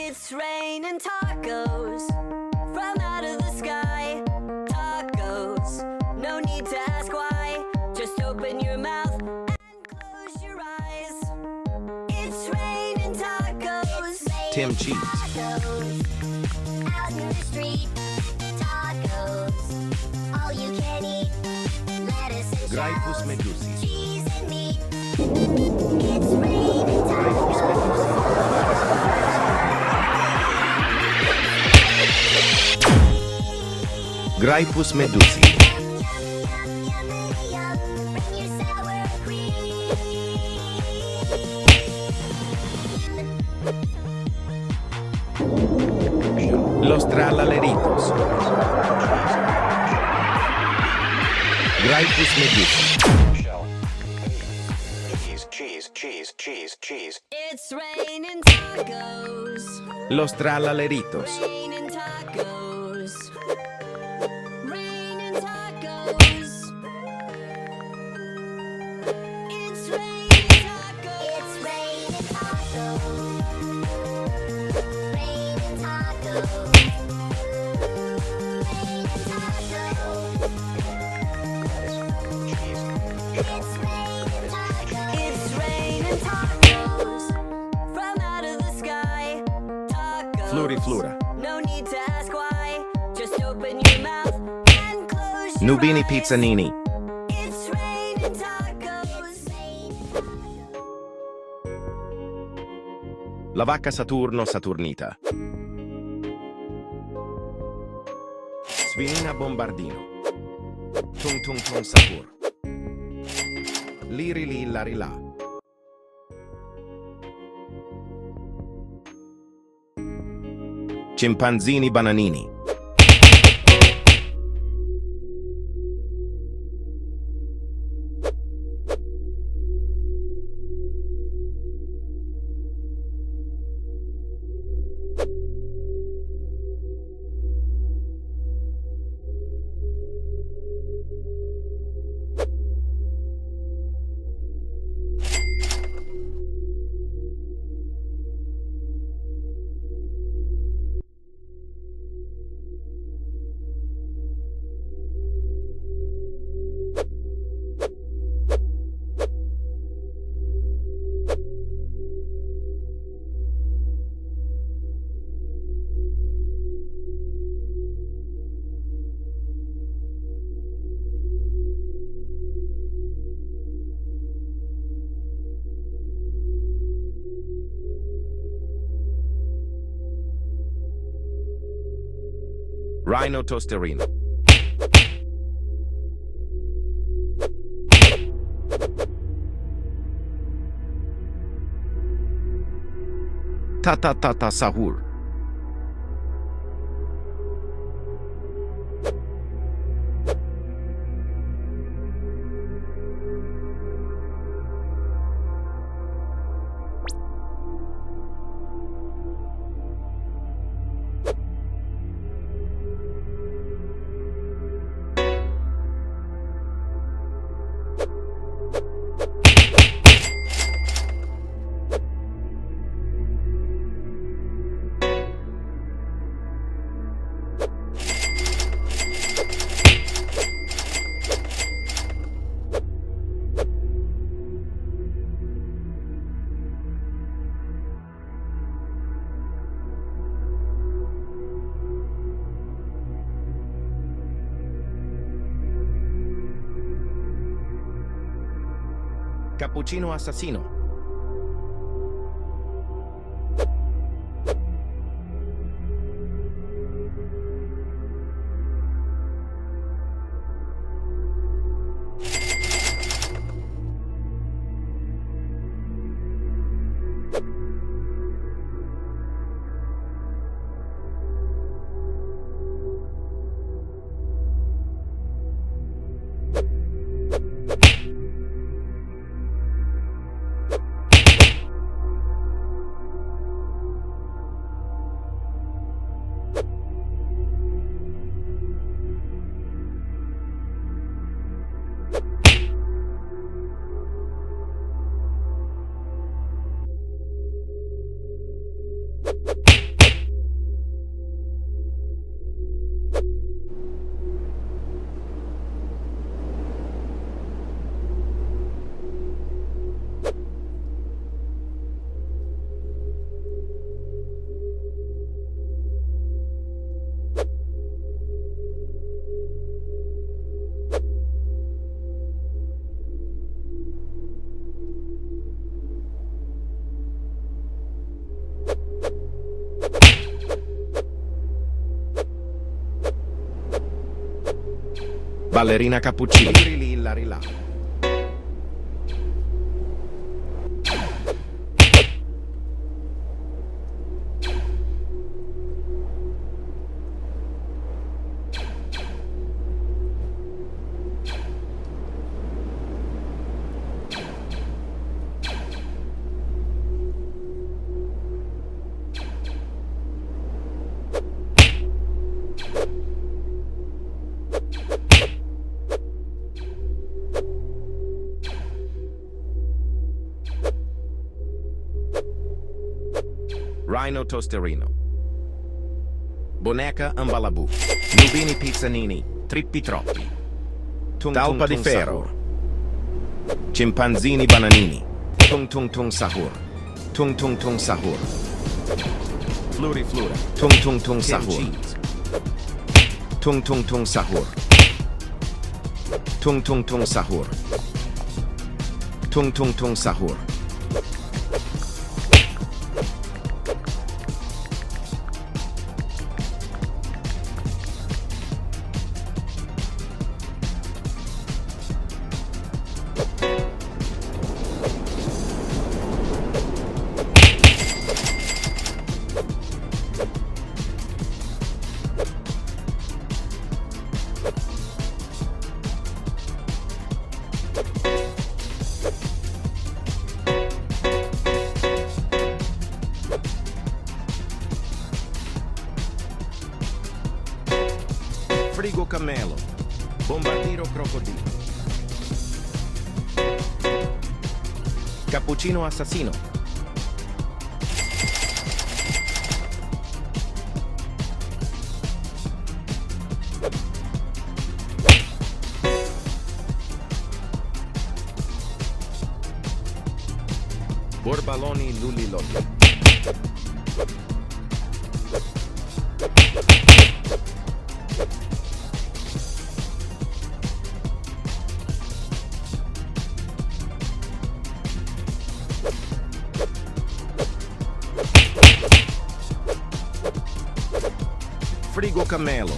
It's raining tacos from out of the sky. Tacos, no need to ask why. Just open your mouth and close your eyes. It's raining tacos. Tim Cheese. Tacos out in the street. Tacos, all you can eat. Lettuce and Gryphus shells, medusi. cheese and meat. It's raining Gryphus tacos. medusi. Gryphus medusi. Los tralaleritos. Gryphus medusi. Cheese. It's raining tacos. Los tralaleritos. Raining tacos. Raining tacos. It's raining tacos. It's raining tacos. Raining tacos. Raining tacos. It's raining tacos. It's raining tacos from out of the sky. Tacos. Fluriflura. No need to ask why. Just open your mouth and close your Nubini eyes. Pizzanini. It's raining tacos. La vacca Saturno Saturnita. Svinina Bombardino. Tung Tung Tung Satur. Liri li lari la. Cimpanzini Bananini. Rhino Tosterino. Ta Sahur. Cappuccino Assassino. Ballerina cappuccino. Lilla. Rhino Tosterino. Boneca Ambalabu. Nubini Pizzanini. Trippi troppi. Talpa di ferro. Cimpanzini bananini. Tung sahur. Tung sahur. Flura. Tung sahur. Tung sahur. Tung sahur. Tung sahur. Frigo cammello. Bombardiro crocodilo. Cappuccino assassino. Borbaloni lulilolli. Frigo cammello.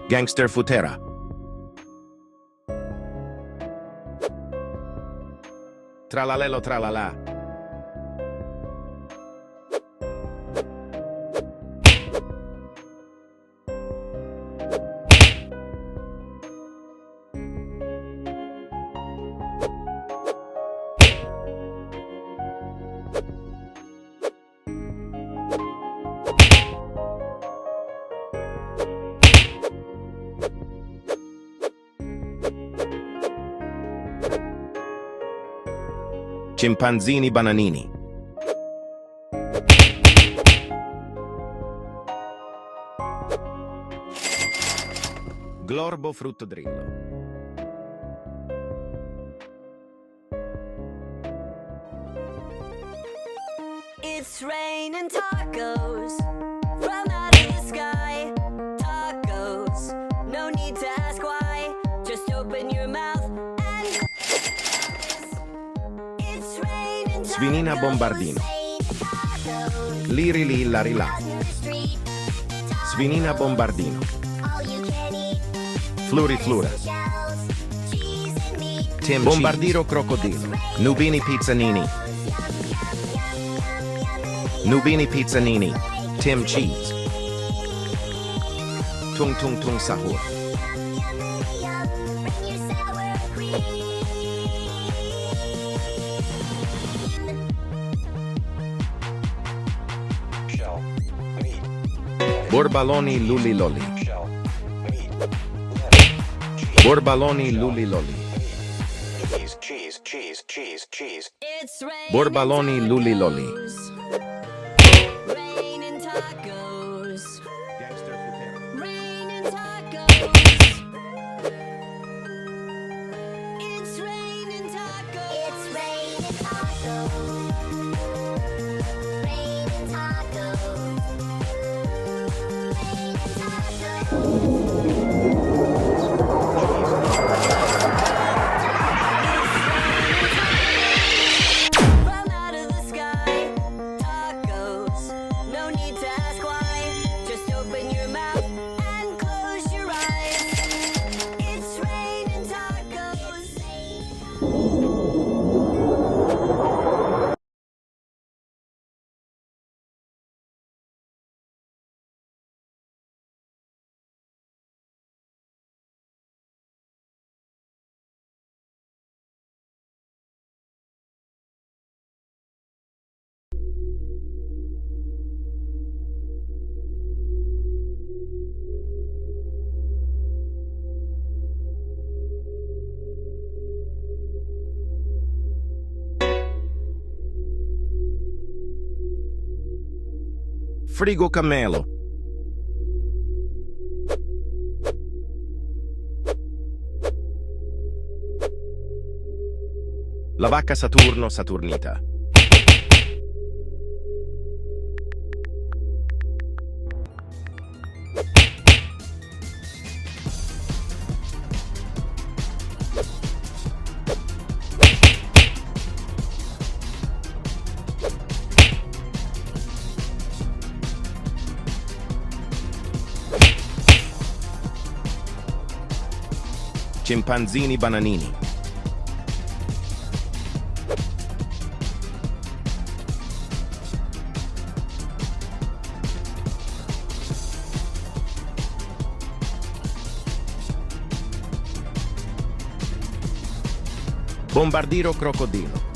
Gangster Futera. Tralalelo tralala. Cimpanzini bananini. Glorbo fruttodrillo. It's raining tacos from out of the sky. Tacos, no need to ask why. Just open your mouth and it's raining tacos. Svinina bombardino. Liri lilla rilà. Svinina bombardino. Fluri flura. Tim bombardiro crocodilo. Nubini pizzanini. Nubini pizzanini. Tim cheese. Tung sahur. Borbaloni lulilolli. Borbaloni lulilolli. It's raining Borbaloni lulilolli. Raining tacos. Gangster Futera. Raining tacos. It's From out of the sky, tacos. No need to ask why. Just open your mouth and close your eyes. It's raining tacos. Frigo Camelo. La vacca Saturno Saturnita. Cimpanzini Bananini. Bombardiro Crocodilo.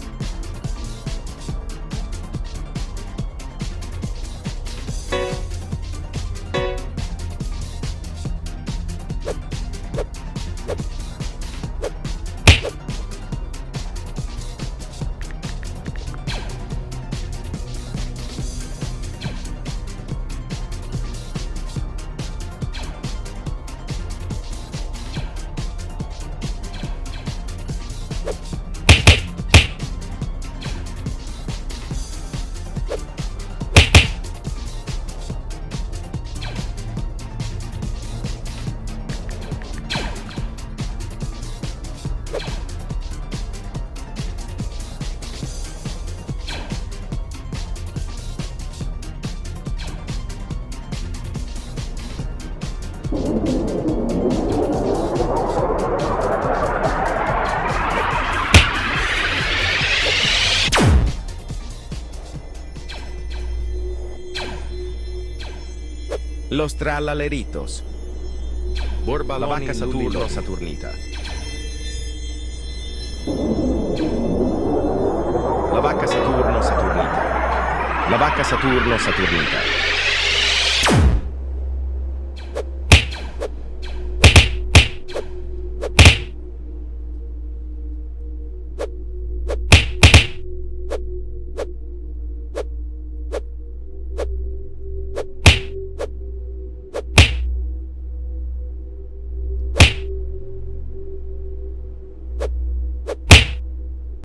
Los Trallaleritos. La vacca Saturno Saturnita. La vacca Saturno Saturnita. La vacca Saturno Saturnita.